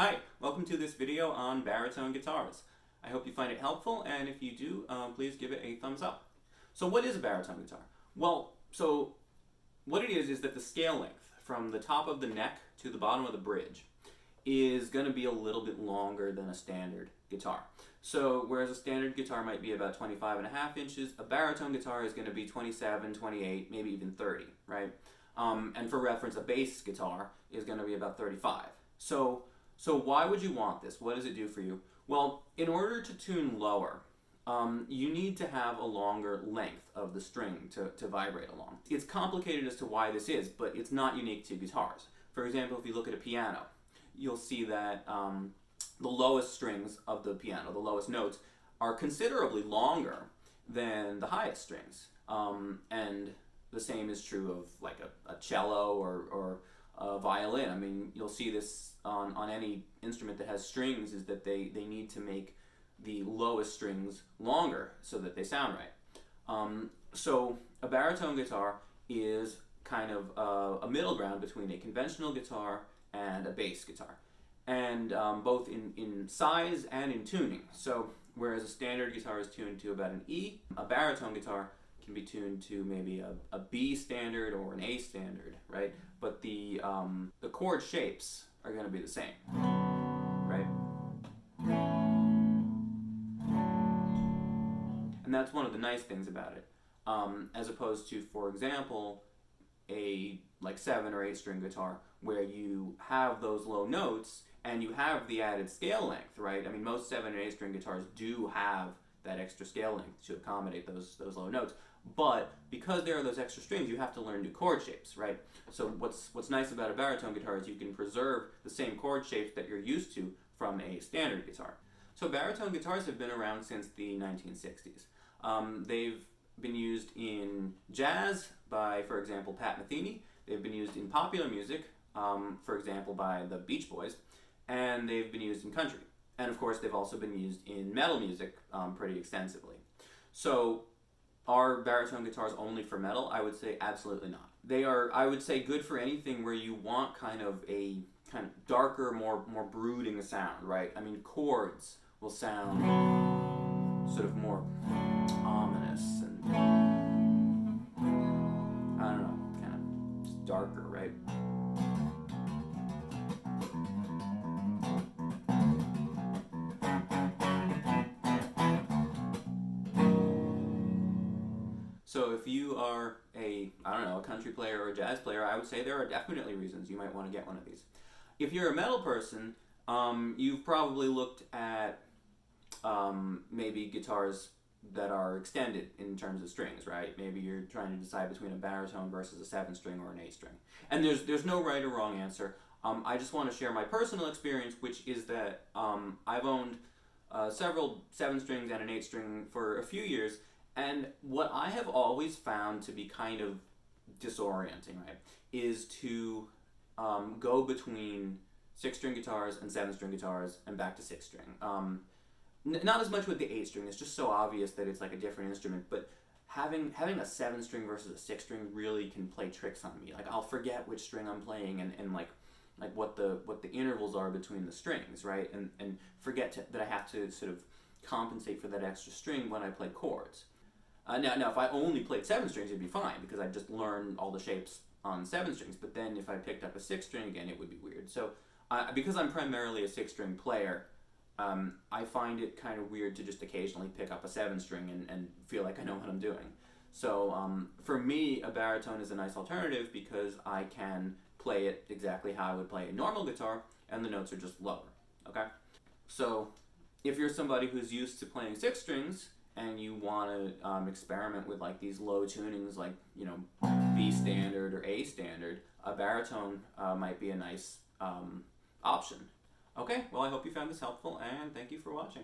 Hi, welcome to this video on baritone guitars. I hope you find it helpful, and if you do, please give it a thumbs up. So what is a baritone guitar? Well, what it is that the scale length from the top of the neck to the bottom of the bridge is going to be a little bit longer than a standard guitar. So whereas a standard guitar might be about 25.5 inches, a baritone guitar is going to be 27, 28, maybe even 30, right? And for reference, a bass guitar is going to be about 35. So why would you want this? What does it do for you? Well, in order to tune lower, you need to have a longer length of the string to vibrate along. It's complicated as to why this is, but it's not unique to guitars. For example, if you look at a piano, you'll see that the lowest strings of the piano, the lowest notes, are considerably longer than the highest strings. And the same is true of like a cello or a violin. I mean, you'll see this on any instrument that has strings, is that they need to make the lowest strings longer so that they sound right. So a baritone guitar is kind of a middle ground between a conventional guitar and a bass guitar, and both in size and in tuning. So whereas a standard guitar is tuned to about an E, a baritone guitar can be tuned to maybe a B standard or an A standard, right? But the chord shapes are going to be the same, right? And that's one of the nice things about it, as opposed to, for example, a like 7 or 8 string guitar where you have those low notes and you have the added scale length, right? I mean, most 7 and 8 string guitars do have that extra scale length to accommodate those low notes. But because there are those extra strings, you have to learn new chord shapes, right? So what's nice about a baritone guitar is you can preserve the same chord shapes that you're used to from a standard guitar. So baritone guitars have been around since the 1960s. They've been used in jazz by, for example, Pat Metheny. They've been used in popular music, for example, by the Beach Boys. And they've been used in country. And of course, they've also been used in metal music pretty extensively. So are baritone guitars only for metal? I would say absolutely not. They are, I would say, good for anything where you want kind of a darker, more brooding sound, right? I mean, chords will sound sort of more ominous and, I don't know, kind of just darker, right? So if you are a country player or a jazz player, I would say there are definitely reasons you might want to get one of these. If you're a metal person, you've probably looked at maybe guitars that are extended in terms of strings, right? Maybe you're trying to decide between a baritone versus a 7 string or an 8 string. And there's no right or wrong answer. I just want to share my personal experience, which is that I've owned several 7 strings and an 8 string for a few years. And what I have always found to be kind of disorienting, right, is to go between 6 string guitars and 7 string guitars and back to 6 string. Not as much with the 8 string. It's just so obvious that it's like a different instrument, but having a 7 string versus a 6 string really can play tricks on me. Like, I'll forget which string I'm playing and like what the intervals are between the strings, right? And forget that I have to sort of compensate for that extra string when I play chords. Now, if I only played 7 strings, it'd be fine because I'd just learn all the shapes on 7 strings. But then if I picked up a 6 string again, it would be weird. So because I'm primarily a 6 string player, I find it kind of weird to just occasionally pick up a 7 string and feel like I know what I'm doing. So for me, a baritone is a nice alternative because I can play it exactly how I would play a normal guitar, and the notes are just lower. Okay? So if you're somebody who's used to playing 6 strings, and you want to experiment with like these low tunings like, you know, B standard or A standard, a baritone might be a nice option. Okay, well, I hope you found this helpful, and thank you for watching.